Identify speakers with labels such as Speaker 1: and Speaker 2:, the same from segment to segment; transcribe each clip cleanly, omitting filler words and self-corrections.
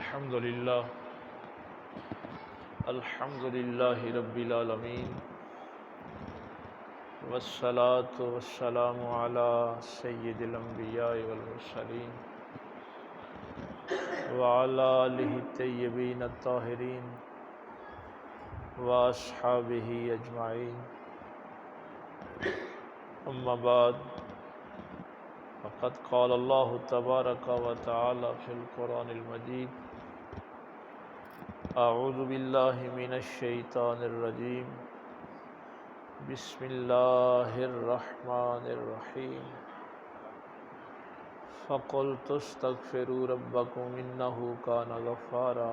Speaker 1: الحمد للہ رب العالمین والصلاة والسلام علی سید الانبیاء والمرسلین وعلی آلہ الطیبین الطاہرین واصحابہ اجمعین، اما بعد فقد قال اللہ تبارک و تعالی فی القرآن المجید: اعوذ باللہ من الشیطان الرجیم، بسم اللہ الرحمن الرحیم، فقلت استغفروا ربکم انہ کان غفارا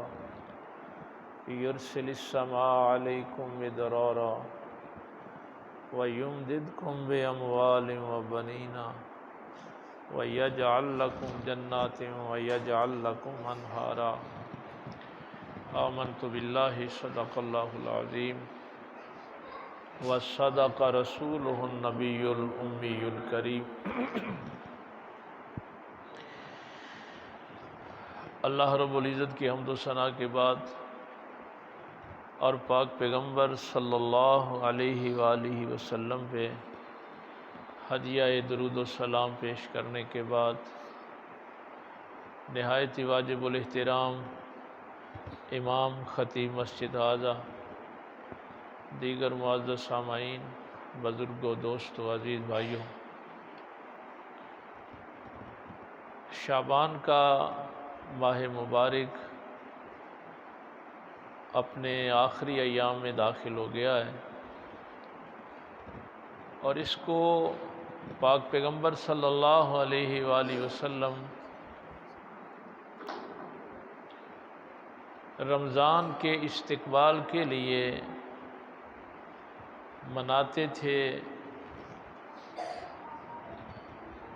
Speaker 1: یرسل السماء علیکم مدرارا ویمددکم باموال وبنین وَيَجْعَلْ لَكُمْ جَنَّاتٍ وَيَجْعَلْ لَكُمْ أَنْهَارًا۔ آمنت باللہ صدق اللہ العظیم وصدق رسولہ النبی الأمی الکریم۔ اللہ رب العزت کی حمد و ثنا کے بعد اور پاک پیغمبر صلی اللہ علیہ وآلہ وسلم پہ ہدیہ درود و سلام پیش کرنے کے بعد نہایت واجب الاحترام امام خطیب مسجد اعظہ، دیگر معزز سامعین، بزرگوں، دوستوں، عزیز بھائیوں، شعبان کا ماہ مبارک اپنے آخری ایام میں داخل ہو گیا ہے، اور اس کو پاک پیغمبر صلی اللہ علیہ وآلہ وسلم رمضان کے استقبال کے لیے مناتے تھے،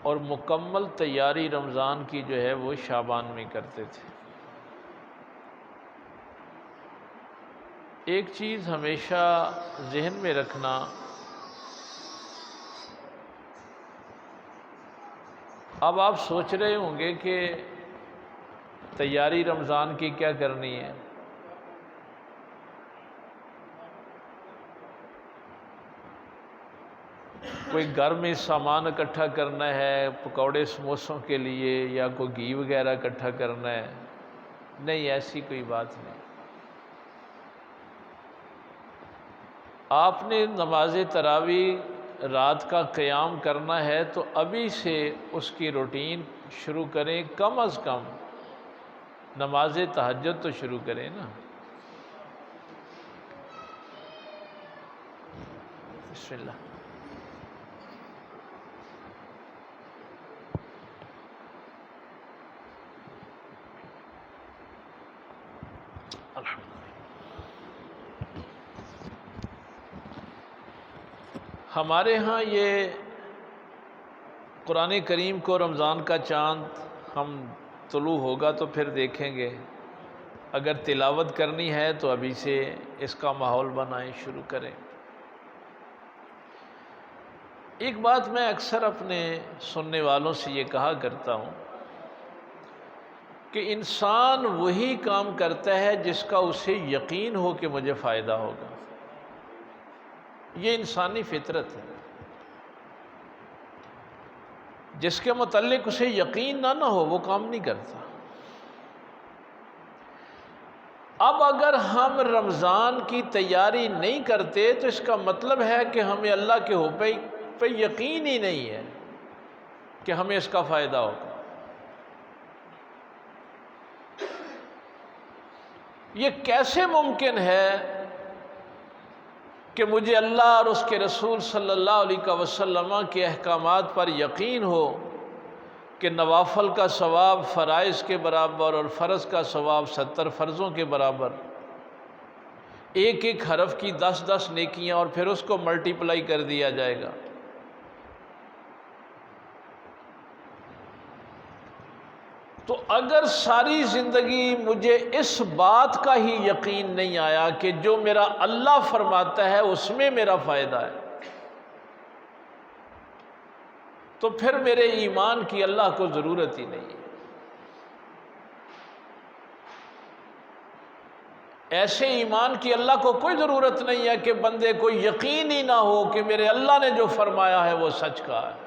Speaker 1: اور مکمل تیاری رمضان کی جو ہے وہ شعبان میں کرتے تھے۔ ایک چیز ہمیشہ ذہن میں رکھنا، اب آپ سوچ رہے ہوں گے کہ تیاری رمضان کی کیا کرنی ہے؟ کوئی گھر میں سامان اکٹھا کرنا ہے پکوڑے سموسوں کے لیے، یا کوئی گھی وغیرہ اکٹھا کرنا ہے؟ نہیں، ایسی کوئی بات نہیں۔ آپ نے نماز تراویح رات کا قیام کرنا ہے تو ابھی سے اس کی روٹین شروع کریں، کم از کم نماز تہجد تو شروع کریں نا۔ بسم اللہ۔ ہمارے ہاں یہ قرآن کریم کو رمضان کا چاند ہم طلوع ہوگا تو پھر دیکھیں گے، اگر تلاوت کرنی ہے تو ابھی سے اس کا ماحول بنائیں، شروع کریں۔ ایک بات میں اکثر اپنے سننے والوں سے یہ کہا کرتا ہوں کہ انسان وہی کام کرتا ہے جس کا اسے یقین ہو کہ مجھے فائدہ ہوگا۔ یہ انسانی فطرت ہے۔ جس کے متعلق اسے یقین نہ ہو وہ کام نہیں کرتا۔ اب اگر ہم رمضان کی تیاری نہیں کرتے تو اس کا مطلب ہے کہ ہمیں اللہ کے حکم پہ یقین ہی نہیں ہے کہ ہمیں اس کا فائدہ ہوگا۔ یہ کیسے ممکن ہے کہ مجھے اللہ اور اس کے رسول صلی اللہ علیہ وسلم کے احکامات پر یقین ہو کہ نوافل کا ثواب فرائض کے برابر اور فرض کا ثواب 70 فرضوں کے برابر، ایک ایک حرف کی 10 نیکیاں، اور پھر اس کو ملٹیپلائی کر دیا جائے گا۔ تو اگر ساری زندگی مجھے اس بات کا ہی یقین نہیں آیا کہ جو میرا اللہ فرماتا ہے اس میں میرا فائدہ ہے، تو پھر میرے ایمان کی اللہ کو ضرورت ہی نہیں ہے۔ ایسے ایمان کی اللہ کو کوئی ضرورت نہیں ہے کہ بندے کو یقین ہی نہ ہو کہ میرے اللہ نے جو فرمایا ہے وہ سچ کہا ہے۔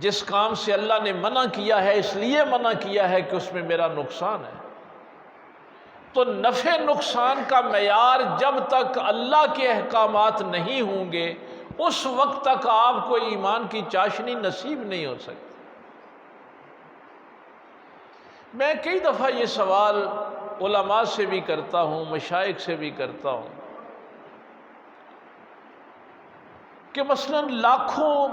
Speaker 1: جس کام سے اللہ نے منع کیا ہے اس لیے منع کیا ہے کہ اس میں میرا نقصان ہے۔ تو نفع نقصان کا معیار جب تک اللہ کے احکامات نہیں ہوں گے اس وقت تک آپ کو ایمان کی چاشنی نصیب نہیں ہو سکتی۔ میں کئی دفعہ یہ سوال علماء سے بھی کرتا ہوں، مشائخ سے بھی کرتا ہوں کہ مثلا لاکھوں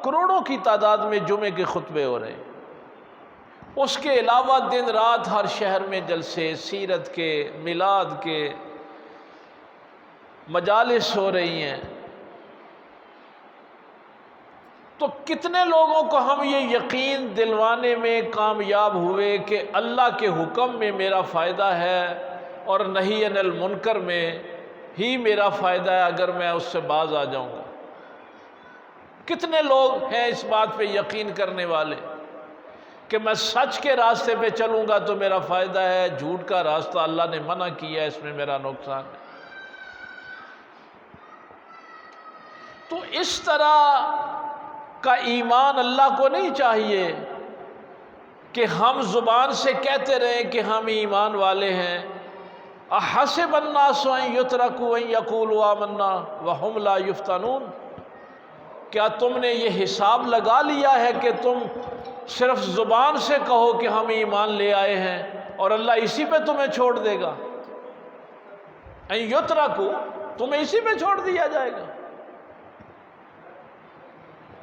Speaker 1: کروڑوں کی تعداد میں جمعے کے خطبے ہو رہے ہیں، اس کے علاوہ دن رات ہر شہر میں جلسے سیرت کے، میلاد کے مجالس ہو رہی ہیں، تو کتنے لوگوں کو ہم یہ یقین دلوانے میں کامیاب ہوئے کہ اللہ کے حکم میں میرا فائدہ ہے اور نہی عن المنکر میں ہی میرا فائدہ ہے اگر میں اس سے باز آ جاؤں گا؟ کتنے لوگ ہیں اس بات پہ یقین کرنے والے کہ میں سچ کے راستے پہ چلوں گا تو میرا فائدہ ہے، جھوٹ کا راستہ اللہ نے منع کیا ہے اس میں میرا نقصان ہے؟ تو اس طرح کا ایمان اللہ کو نہیں چاہیے کہ ہم زبان سے کہتے رہیں کہ ہم ایمان والے ہیں۔ احسب الناس ان یترکوا ان یقولوا آمنا وہم لا یفتنون، کیا تم نے یہ حساب لگا لیا ہے کہ تم صرف زبان سے کہو کہ ہم ایمان لے آئے ہیں اور اللہ اسی پہ تمہیں چھوڑ دے گا؟ ان یترکوا، تمہیں اسی پہ چھوڑ دیا جائے گا؟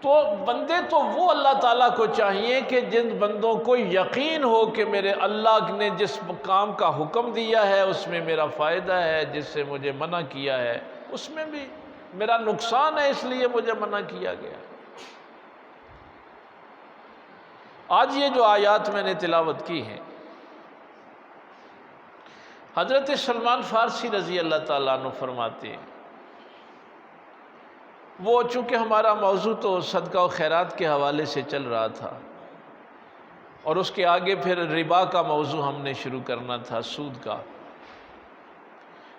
Speaker 1: تو بندے تو وہ اللہ تعالیٰ کو چاہیے کہ جن بندوں کو یقین ہو کہ میرے اللہ نے جس کام کا حکم دیا ہے اس میں میرا فائدہ ہے، جس سے مجھے منع کیا ہے اس میں بھی میرا نقصان ہے، اس لیے مجھے منع کیا گیا۔ آج یہ جو آیات میں نے تلاوت کی ہیں، حضرت سلمان فارسی رضی اللہ تعالیٰ عنہ فرماتے ہیں، وہ چونکہ ہمارا موضوع تو صدقہ و خیرات کے حوالے سے چل رہا تھا اور اس کے آگے پھر ربا کا موضوع ہم نے شروع کرنا تھا، سود کا،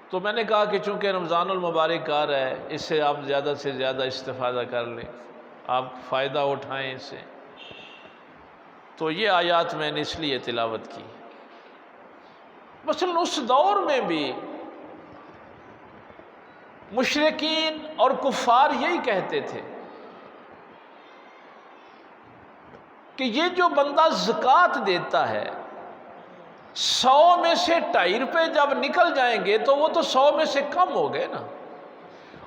Speaker 1: تو میں نے کہا کہ چونکہ رمضان المبارک آ رہا ہے اس سے آپ زیادہ سے زیادہ استفادہ کر لیں، آپ فائدہ اٹھائیں اس سے، تو یہ آیات میں نے اس لیے تلاوت کی۔ مثلا اس دور میں بھی مشرکین اور کفار یہی کہتے تھے کہ یہ جو بندہ زکوٰۃ دیتا ہے 100 میں سے 2.5 روپے جب نکل جائیں گے تو وہ تو 100 میں سے کم ہو گئے نا،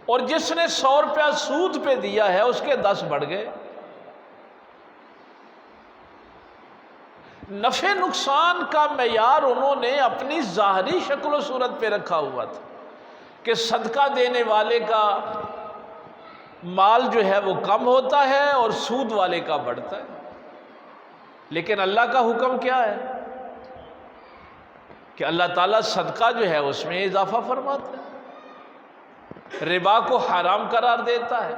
Speaker 1: اور جس نے 100 روپیہ سود پہ دیا ہے اس کے 10 بڑھ گئے۔ نفع نقصان کا معیار انہوں نے اپنی ظاہری شکل و صورت پہ رکھا ہوا تھا کہ صدقہ دینے والے کا مال جو ہے وہ کم ہوتا ہے اور سود والے کا بڑھتا ہے، لیکن اللہ کا حکم کیا ہے کہ اللہ تعالیٰ صدقہ جو ہے اس میں اضافہ فرماتا ہے، ربا کو حرام قرار دیتا ہے۔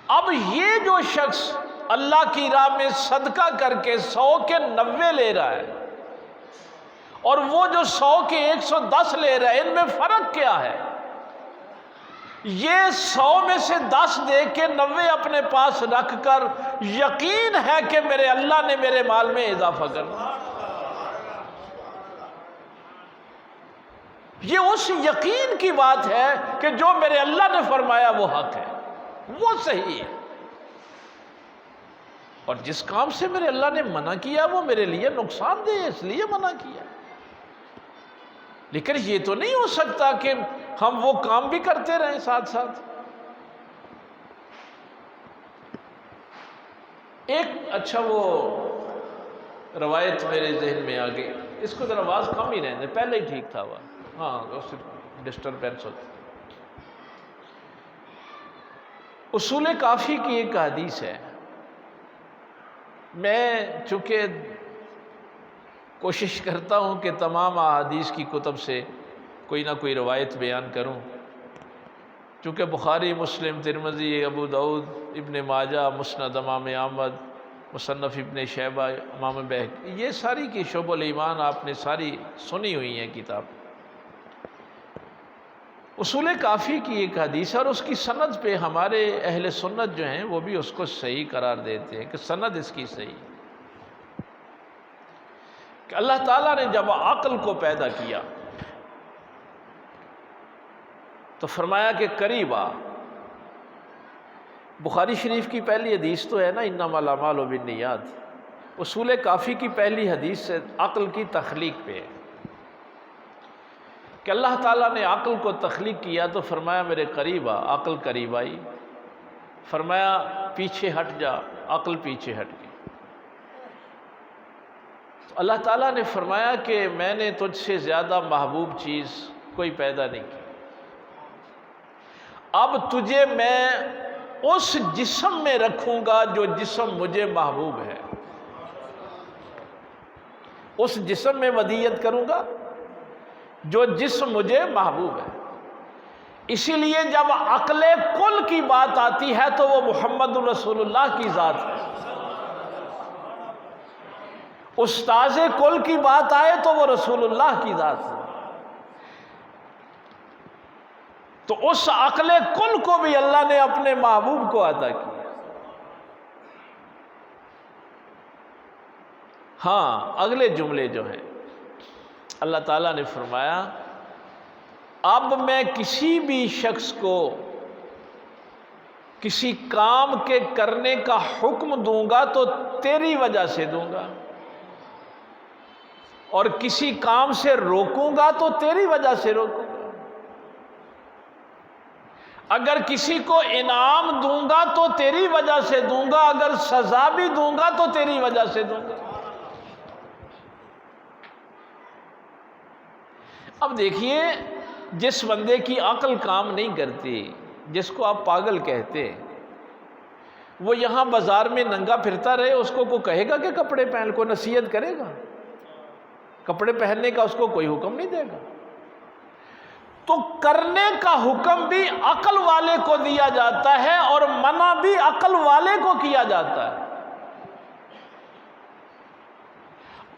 Speaker 1: اب یہ جو شخص اللہ کی راہ میں صدقہ کر کے 100 کے 90 لے رہا ہے اور وہ جو 100 کے 110 لے رہا ہے، ان میں فرق کیا ہے؟ یہ 100 میں سے 10 دے کے 90 اپنے پاس رکھ کر یقین ہے کہ میرے اللہ نے میرے مال میں اضافہ کرنا، یہ اس یقین کی بات ہے کہ جو میرے اللہ نے فرمایا وہ حق ہے، وہ صحیح ہے، اور جس کام سے میرے اللہ نے منع کیا وہ میرے لیے نقصان دہ ہے، اس لیے منع کیا۔ لیکن یہ تو نہیں ہو سکتا کہ ہم وہ کام بھی کرتے رہیں ساتھ ساتھ۔ ایک اچھا وہ روایت میرے ذہن میں آ گئی، اس کو ذرا آواز کم ہی رہنے، پہلے ہی ٹھیک تھا وہ، ہاں اس سے ڈسٹربینس ہوتی۔ اصول کافی کی ایک حدیث ہے، میں چونکہ کوشش کرتا ہوں کہ تمام احادیث کی کتب سے کوئی نہ کوئی روایت بیان کروں، چونکہ بخاری، مسلم، ترمذی، ابو داؤد، ابن ماجہ، مسند امام احمد، مصنف ابن شیبہ، امام بہقی، یہ ساری کی شعب الایمان آپ نے ساری سنی ہوئی ہیں کتاب۔ اصول کافی کی ایک حدیث ہے، اور اس کی سند پہ ہمارے اہل سنت جو ہیں وہ بھی اس کو صحیح قرار دیتے ہیں کہ سند اس کی صحیح ہے، کہ اللہ تعالیٰ نے جب عقل کو پیدا کیا تو فرمایا کہ قریب آ۔ بخاری شریف کی پہلی حدیث تو ہے نا انما الاعمال بالنیات، اصول کافی کی پہلی حدیث سے عقل کی تخلیق پہ ہے کہ اللہ تعالیٰ نے عقل کو تخلیق کیا تو فرمایا میرے قریب آ، عقل قریب آئی، فرمایا پیچھے ہٹ جا، عقل پیچھے ہٹ گئی۔ تو اللہ تعالیٰ نے فرمایا کہ میں نے تجھ سے زیادہ محبوب چیز کوئی پیدا نہیں کی، اب تجھے میں اس جسم میں رکھوں گا جو جسم مجھے محبوب ہے، اس جسم میں ودیت کروں گا جو جسم مجھے محبوب ہے۔ اسی لیے جب عقل کل کی بات آتی ہے تو وہ محمد رسول اللہ کی ذات ہے، استاذ کل کی بات آئے تو وہ رسول اللہ کی ذات ہے۔ تو اس عقل کل کو بھی اللہ نے اپنے محبوب کو عطا کیا۔ ہاں، اگلے جملے جو ہیں اللہ تعالیٰ نے فرمایا اب میں کسی بھی شخص کو کسی کام کے کرنے کا حکم دوں گا تو تیری وجہ سے دوں گا، اور کسی کام سے روکوں گا تو تیری وجہ سے روکوں گا۔ اگر کسی کو انعام دوں گا تو تیری وجہ سے دوں گا، اگر سزا بھی دوں گا تو تیری وجہ سے دوں گا۔ اب دیکھیے، جس بندے کی عقل کام نہیں کرتی، جس کو آپ پاگل کہتے، وہ یہاں بازار میں ننگا پھرتا رہے، اس کو کہے گا کہ کپڑے پہن کو نصیحت کرے گا؟ کپڑے پہننے کا اس کو کوئی حکم نہیں دے گا۔ تو کرنے کا حکم بھی عقل والے کو دیا جاتا ہے اور منع بھی عقل والے کو کیا جاتا ہے،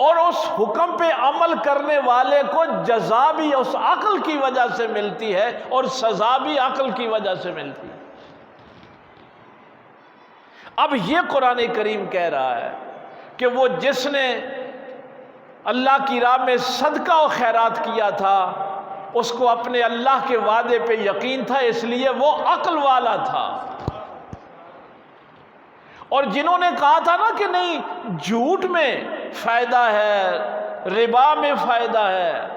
Speaker 1: اور اس حکم پہ عمل کرنے والے کو جزا بھی اس عقل کی وجہ سے ملتی ہے اور سزا بھی عقل کی وجہ سے ملتی ہے۔ اب یہ قرآن کریم کہہ رہا ہے کہ وہ جس نے اللہ کی راہ میں صدقہ و خیرات کیا تھا اس کو اپنے اللہ کے وعدے پہ یقین تھا، اس لیے وہ عقل والا تھا۔ اور جنہوں نے کہا تھا نا کہ نہیں جھوٹ میں فائدہ ہے، ربا میں فائدہ ہے،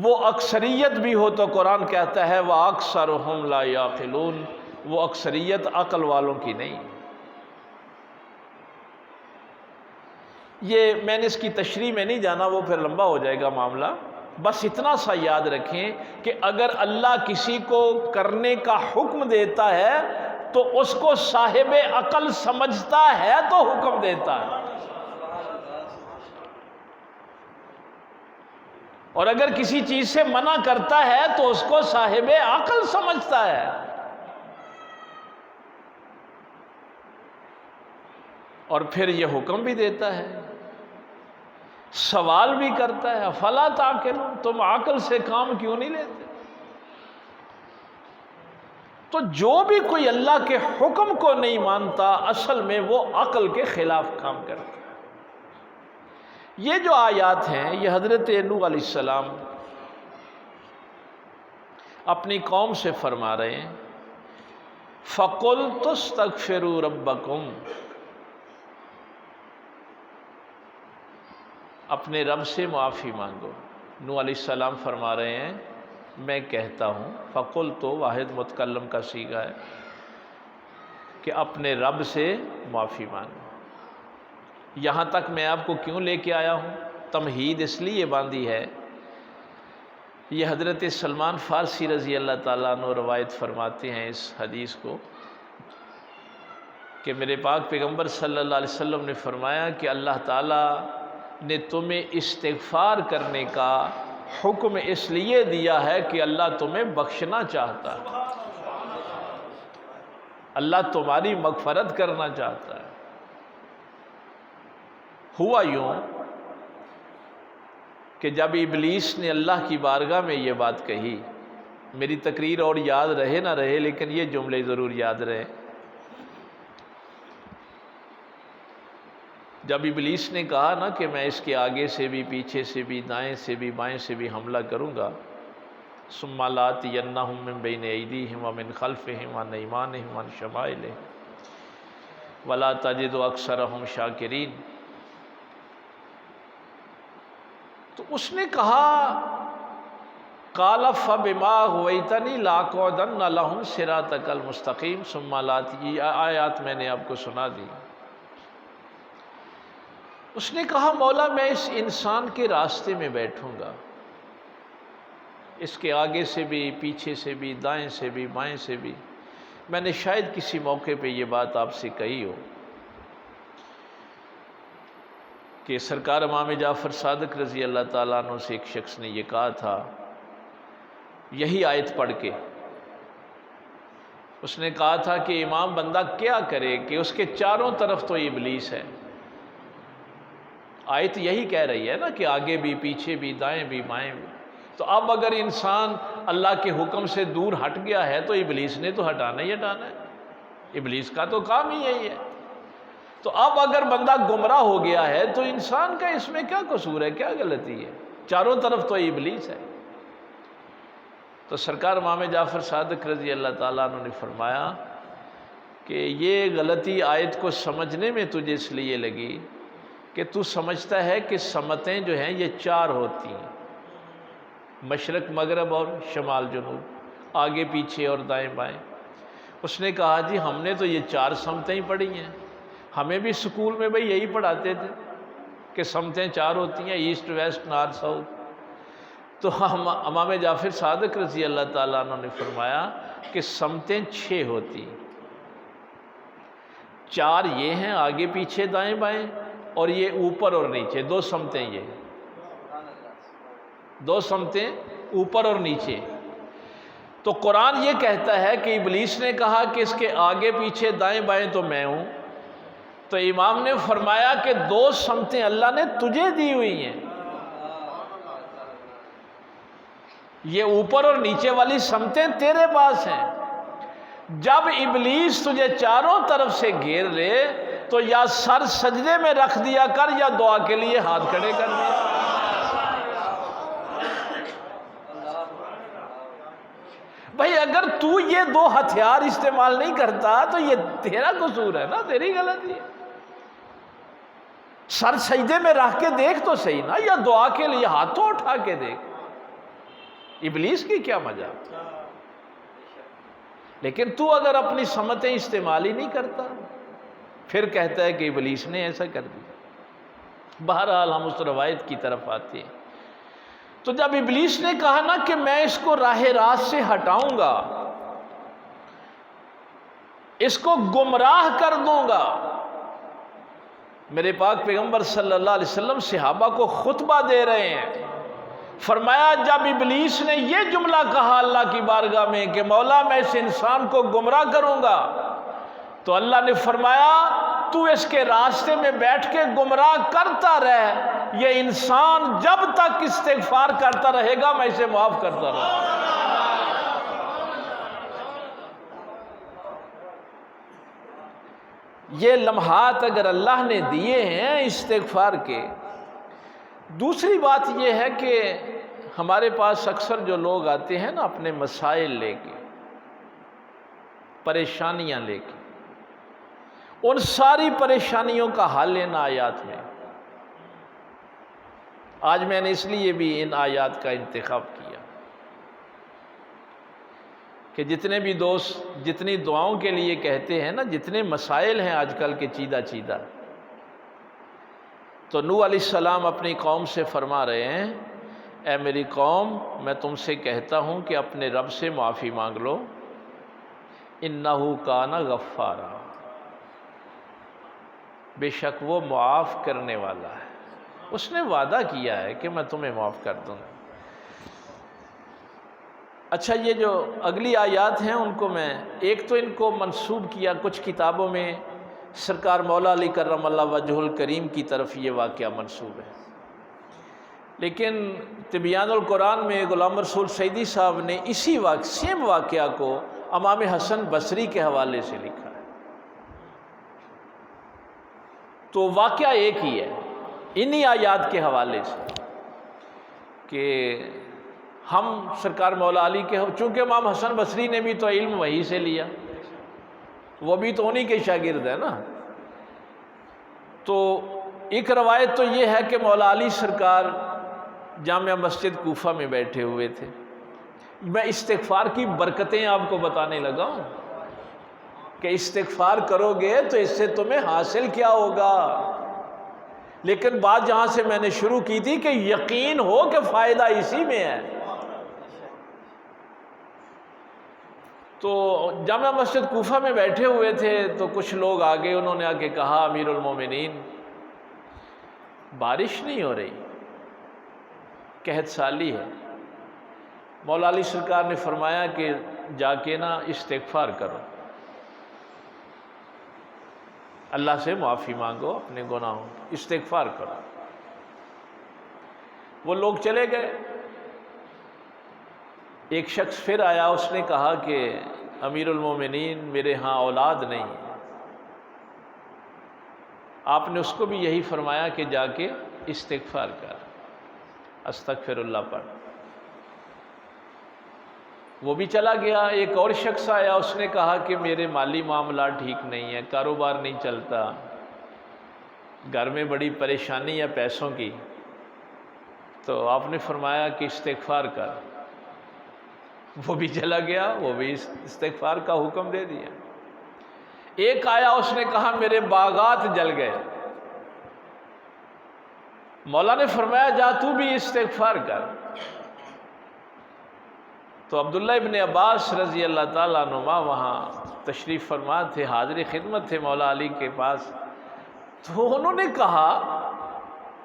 Speaker 1: وہ اکثریت بھی ہو تو قرآن کہتا ہے وَأَكْثَرُهُمْ لَا يَعْقِلُونَ، وہ اکثریت عقل والوں کی نہیں۔ یہ میں نے اس کی تشریح میں نہیں جانا، وہ پھر لمبا ہو جائے گا معاملہ۔ بس اتنا سا یاد رکھیں کہ اگر اللہ کسی کو کرنے کا حکم دیتا ہے تو اس کو صاحب عقل سمجھتا ہے تو حکم دیتا ہے، اور اگر کسی چیز سے منع کرتا ہے تو اس کو صاحب عقل سمجھتا ہے، اور پھر یہ حکم بھی دیتا ہے، سوال بھی کرتا ہے افلا تعقلون، تم عقل سے کام کیوں نہیں لیتے؟ تو جو بھی کوئی اللہ کے حکم کو نہیں مانتا اصل میں وہ عقل کے خلاف کام کرتا ہے۔ یہ جو آیات ہیں یہ حضرت نوح علیہ السلام اپنی قوم سے فرما رہے ہیں فَقُلْتُ اسْتَغْفِرُوا رَبَّكُمْ، اپنے رب سے معافی مانگو۔ نوح علیہ السلام فرما رہے ہیں میں کہتا ہوں، فَقُلْتُ واحد متکلم کا صیغہ ہے کہ اپنے رب سے معافی مانگو۔ یہاں تک میں آپ کو کیوں لے کے آیا ہوں؟ تمہید اس لیے باندھی ہے، یہ حضرت سلمان فارسی رضی اللہ تعالیٰ عنہ روایت فرماتے ہیں اس حدیث کو کہ میرے پاک پیغمبر صلی اللہ علیہ وسلم نے فرمایا کہ اللہ تعالیٰ نے تمہیں استغفار کرنے کا حکم اس لیے دیا ہے کہ اللہ تمہیں بخشنا چاہتا ہے۔ اللہ تمہاری مغفرت کرنا چاہتا ہے۔ ہوا یوں کہ جب ابلیس نے اللہ کی بارگاہ میں یہ بات کہی، میری تقریر اور یاد رہے نہ رہے لیکن یہ جملے ضرور یاد رہے، جب ابلیس نے کہا نا کہ میں اس کے آگے سے بھی، پیچھے سے بھی، دائیں سے بھی، بائیں سے بھی حملہ کروں گا، ثم لآتینہم من بین ایدیہم ومن خلفہم وعن ایمانہم وعن شمائلہم ولا تجد اکثرہم شاکرین۔ تو اس نے کہا قال فبما اغویتنی لاقعدن لہم صراطک المستقیم ثم لآتینہم، یہ آیات میں نے آپ کو سنا دی۔ اس نے کہا مولا میں اس انسان کے راستے میں بیٹھوں گا، اس کے آگے سے بھی، پیچھے سے بھی، دائیں سے بھی، بائیں سے بھی۔ میں نے شاید کسی موقع پہ یہ بات آپ سے کہی ہو کہ سرکار امام جعفر صادق رضی اللہ تعالیٰ عنہ سے ایک شخص نے یہ کہا تھا، یہی آیت پڑھ کے اس نے کہا تھا کہ امام بندہ کیا کرے کہ اس کے چاروں طرف تو ابلیس ہے۔ آیت یہی کہہ رہی ہے نا کہ آگے بھی، پیچھے بھی، دائیں بھی، بائیں بھی۔ تو اب اگر انسان اللہ کے حکم سے دور ہٹ گیا ہے تو ابلیس نے تو ہٹانا ہی ہٹانا ہے، ابلیس کا تو کام ہی یہی ہے۔ تو اب اگر بندہ گمراہ ہو گیا ہے تو انسان کا اس میں کیا قصور ہے، کیا غلطی ہے؟ چاروں طرف تو ابلیس ہے۔ تو سرکار امام جعفر صادق رضی اللہ تعالیٰ عنہ نے فرمایا کہ یہ غلطی آیت کو سمجھنے میں تجھے اس لیے لگی کہ تو سمجھتا ہے کہ سمتیں جو ہیں یہ چار ہوتی ہیں، مشرق مغرب اور شمال جنوب، آگے پیچھے اور دائیں بائیں۔ اس نے کہا جی ہم نے تو یہ چار سمتیں ہی پڑھی ہیں، ہمیں بھی اسکول میں بھئی یہی پڑھاتے تھے کہ سمتیں چار ہوتی ہیں، ایسٹ ویسٹ نارتھ ساؤتھ۔ تو امام جعفر صادق رضی اللہ تعالیٰ عنہ نے فرمایا کہ سمتیں 6 ہوتی ہیں، 4 یہ ہیں آگے پیچھے دائیں بائیں، اور یہ اوپر اور نیچے، 2 سمتیں، یہ 2 سمتیں اوپر اور نیچے۔ تو قرآن یہ کہتا ہے کہ ابلیس نے کہا کہ اس کے آگے پیچھے دائیں بائیں تو میں ہوں، تو امام نے فرمایا کہ 2 سمتیں اللہ نے تجھے دی ہوئی ہیں، یہ اوپر اور نیچے والی سمتیں تیرے پاس ہیں۔ جب ابلیس تجھے چاروں طرف سے گھیر لے تو یا سر سجدے میں رکھ دیا کر یا دعا کے لیے ہاتھ کھڑے کر دیا۔ بھائی اگر تو یہ 2 ہتھیار استعمال نہیں کرتا تو یہ تیرا قصور ہے نا، تیری غلطی ہے۔ سر سجدے میں رکھ کے دیکھ تو صحیح نا، یا دعا کے لیے ہاتھوں اٹھا کے دیکھ، ابلیس کی کیا مجال۔ لیکن تو اگر اپنی سمتیں استعمال ہی نہیں کرتا پھر کہتا ہے کہ ابلیس نے ایسا کر دیا۔ بہرحال ہم اس روایت کی طرف آتے ہیں۔ تو جب ابلیس نے کہا نا کہ میں اس کو راہ راست سے ہٹاؤں گا، اس کو گمراہ کر دوں گا، میرے پاک پیغمبر صلی اللہ علیہ وسلم صحابہ کو خطبہ دے رہے ہیں، فرمایا جب ابلیس نے یہ جملہ کہا اللہ کی بارگاہ میں کہ مولا میں اس انسان کو گمراہ کروں گا، تو اللہ نے فرمایا تو اس کے راستے میں بیٹھ کے گمراہ کرتا رہ، یہ انسان جب تک استغفار کرتا رہے گا میں اسے معاف کرتا رہوں گا۔ یہ لمحات اگر اللہ نے دیے ہیں استغفار کے۔ دوسری بات یہ ہے کہ ہمارے پاس اکثر جو لوگ آتے ہیں نا اپنے مسائل لے کے، پریشانیاں لے کے، ان ساری پریشانیوں کا حل لینا آیات میں۔ آج میں نے اس لیے بھی ان آیات کا انتخاب کیا کہ جتنے بھی دوست جتنی دعاؤں کے لیے کہتے ہیں نا، جتنے مسائل ہیں آج کل کے چیدہ چیدہ، تو نوح علیہ السلام اپنی قوم سے فرما رہے ہیں اے میری قوم میں تم سے کہتا ہوں کہ اپنے رب سے معافی مانگ لو، انہ کان غفارا، بے شک وہ معاف کرنے والا ہے، اس نے وعدہ کیا ہے کہ میں تمہیں معاف کر دوں گا۔ اچھا، یہ جو اگلی آیات ہیں ان کو میں ایک تو ان کو منسوب کیا، کچھ کتابوں میں سرکار مولا علی کرم اللہ وجہ الکریم کی طرف یہ واقعہ منسوب ہے، لیکن تبیان القرآن میں غلام رسول سعیدی صاحب نے اسی سیم واقعہ کو امام حسن بصری کے حوالے سے لکھا ہے۔ تو واقعہ ایک ہی ہے انہی آیات کے حوالے سے کہ ہم سرکار مولا علی کے، چونکہ امام حسن بصری نے بھی تو علم وہی سے لیا، وہ بھی تو انہی کے شاگرد ہے نا۔ تو ایک روایت تو یہ ہے کہ مولا علی سرکار جامع مسجد کوفہ میں بیٹھے ہوئے تھے۔ میں استغفار کی برکتیں آپ کو بتانے لگا ہوں کہ استغفار کرو گے تو اس سے تمہیں حاصل کیا ہوگا، لیکن بات جہاں سے میں نے شروع کی تھی کہ یقین ہو کہ فائدہ اسی میں ہے۔ تو جامع مسجد کوفہ میں بیٹھے ہوئے تھے تو کچھ لوگ آگے، انہوں نے آ کے کہا امیر المومنین بارش نہیں ہو رہی، قحط سالی ہے۔ مولا علی سرکار نے فرمایا کہ جا کے نا استغفار کرو، اللہ سے معافی مانگو اپنے گناہوں، استغفار کرو۔ وہ لوگ چلے گئے۔ ایک شخص پھر آیا، اس نے کہا کہ امیر المومنین میرے ہاں اولاد نہیں ہے۔ آپ نے اس کو بھی یہی فرمایا کہ جا کے استغفار کر، استغفر اللہ پڑھ۔ وہ بھی چلا گیا۔ ایک اور شخص آیا، اس نے کہا کہ میرے مالی معاملات ٹھیک نہیں ہیں، کاروبار نہیں چلتا، گھر میں بڑی پریشانی ہے پیسوں کی۔ تو آپ نے فرمایا کہ استغفار کر۔ وہ بھی چلا گیا، وہ بھی استغفار کا حکم دے دیا۔ ایک آیا، اس نے کہا میرے باغات جل گئے۔ مولا نے فرمایا جا تو بھی استغفار کر۔ تو عبداللہ ابن عباس رضی اللہ تعالیٰ عنہما وہاں تشریف فرما تھے، حاضر خدمت تھے مولا علی کے پاس۔ تو انہوں نے کہا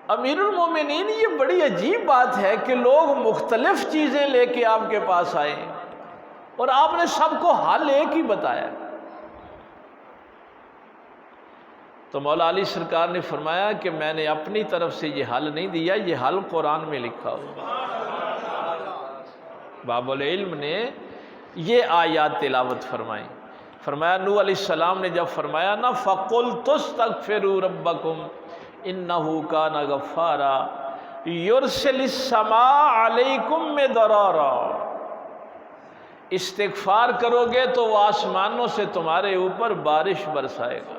Speaker 1: امیر المومنین یہ بڑی عجیب بات ہے کہ لوگ مختلف چیزیں لے کے آپ کے پاس آئے اور آپ نے سب کو حل ایک ہی بتایا۔ تو مولا علی سرکار نے فرمایا کہ میں نے اپنی طرف سے یہ حل نہیں دیا، یہ حل قرآن میں لکھا ہوا۔ باب العلم نے یہ آیات تلاوت فرمائی۔ فرمایا نوح علیہ السلام نے جب فرمایا نا فَقُلْتُ اسْتَغْفِرُوا رَبَّكُمْ إِنَّهُ كَانَ غَفَّارًا يُرْسِلِ السَّمَاءَ عَلَيْكُمْ مِدْرَارًا، استغفار کرو گے تو وہ آسمانوں سے تمہارے اوپر بارش برسائے گا،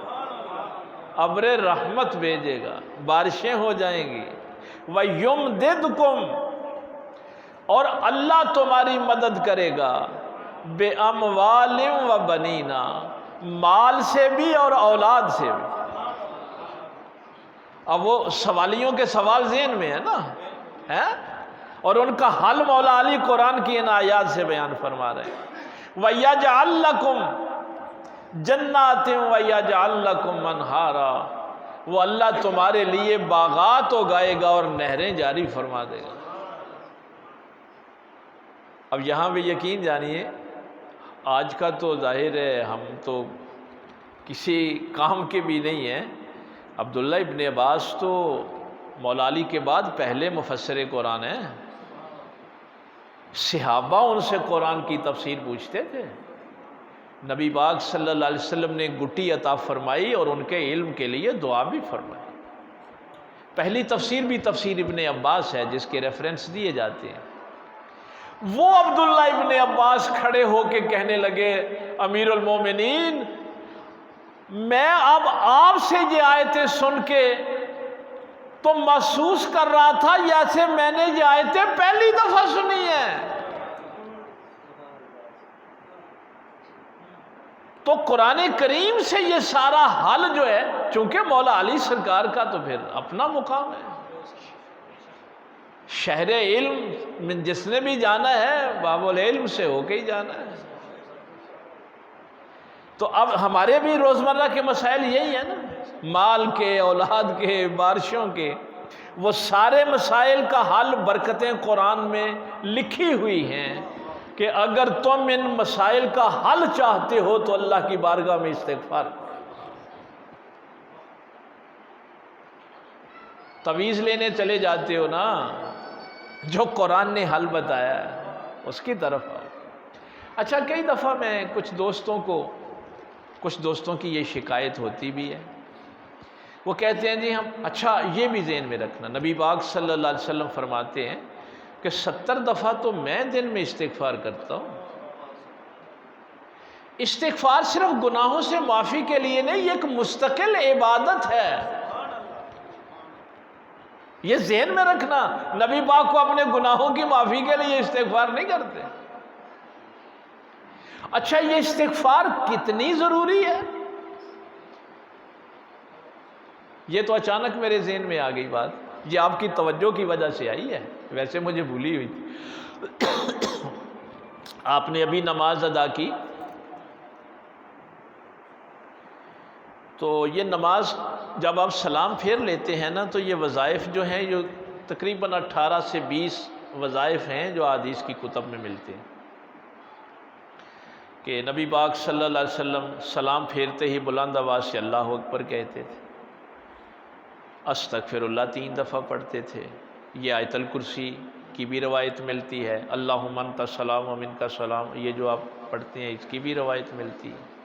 Speaker 1: ابر رحمت بھیجے گا، بارشیں ہو جائیں گی۔ وَيُمْدِدْكُمْ، اور اللہ تمہاری مدد کرے گا، بِأَمْوَالٍ وَبَنِينَ، مال سے بھی اور اولاد سے بھی۔ اب وہ سوالیوں کے سوال ذہن میں ہے نا، اور ان کا حل مولا علی قرآن کی ان آیات سے بیان فرما رہے ہیں۔ وَيَجْعَلْ لَكُمْ جَنَّاتٍ وَيَجْعَلْ لَكُمْ أَنْهَارًا، وہ اللہ تمہارے لیے باغات اگائے گا اور نہریں جاری فرما دے گا۔ اب یہاں بھی یقین جانیے، آج کا تو ظاہر ہے ہم تو کسی کام کے بھی نہیں ہیں۔ عبداللہ ابن عباس تو مولا علی کے بعد پہلے مفسر قرآن ہیں۔ صحابہ ان سے قرآن کی تفسیر پوچھتے تھے۔ نبی پاک صلی اللہ علیہ وسلم نے گٹی عطا فرمائی اور ان کے علم کے لیے دعا بھی فرمائی۔ پہلی تفسیر بھی تفسیر ابن عباس ہے جس کے ریفرنس دیے جاتے ہیں۔ وہ عبداللہ ابن عباس کھڑے ہو کے کہنے لگے امیر المومنین میں اب آپ سے یہ آیتیں سن کے تو محسوس کر رہا تھا جیسے میں نے یہ آیتیں پہلی دفعہ سنی ہیں۔ تو قرآن کریم سے یہ سارا حل جو ہے، چونکہ مولا علی سرکار کا تو پھر اپنا مقام ہے، شہر علم جس نے بھی جانا ہے باب العلم سے ہو کے ہی جانا ہے۔ تو اب ہمارے بھی روزمرہ کے مسائل یہی ہیں نا، مال کے، اولاد کے، بارشوں کے، وہ سارے مسائل کا حل برکتیں قرآن میں لکھی ہوئی ہیں کہ اگر تم ان مسائل کا حل چاہتے ہو تو اللہ کی بارگاہ میں استغفار کرو۔ تعویذ لینے چلے جاتے ہو نا، جو قرآن نے حل بتایا ہے اس کی طرف آؤ۔ اچھا، کئی دفعہ میں کچھ دوستوں کی یہ شکایت ہوتی بھی ہے، وہ کہتے ہیں جی ہم، اچھا یہ بھی ذہن میں رکھنا، نبی پاک صلی اللہ علیہ وسلم فرماتے ہیں کہ 70 دفعہ تو میں دن میں استغفار کرتا ہوں۔ استغفار صرف گناہوں سے معافی کے لیے نہیں، یہ ایک مستقل عبادت ہے، یہ ذہن میں رکھنا۔ نبی پاک کو اپنے گناہوں کی معافی کے لیے استغفار نہیں کرتے۔ اچھا، یہ استغفار کتنی ضروری ہے؟ یہ تو اچانک میرے ذہن میں آ گئی بات، یہ آپ کی توجہ کی وجہ سے آئی ہے، ویسے مجھے بھولی ہوئی تھی۔ آپ نے ابھی نماز ادا کی، تو یہ نماز جب آپ سلام پھیر لیتے ہیں نا، تو یہ وظائف جو ہیں، جو تقریباً 18 سے 20 وظائف ہیں جو حدیث کی کتب میں ملتے ہیں، کہ نبی پاک صلی اللہ علیہ وسلم سلام پھیرتے ہی بلند آواز سے اللہ اکبر کہتے تھے، استغفر اللہ 3 دفعہ پڑھتے تھے، یہ آیت الکرسی کی بھی روایت ملتی ہے، اللہم انت السلام و منک السلام، یہ جو آپ پڑھتے ہیں اس کی بھی روایت ملتی ہے۔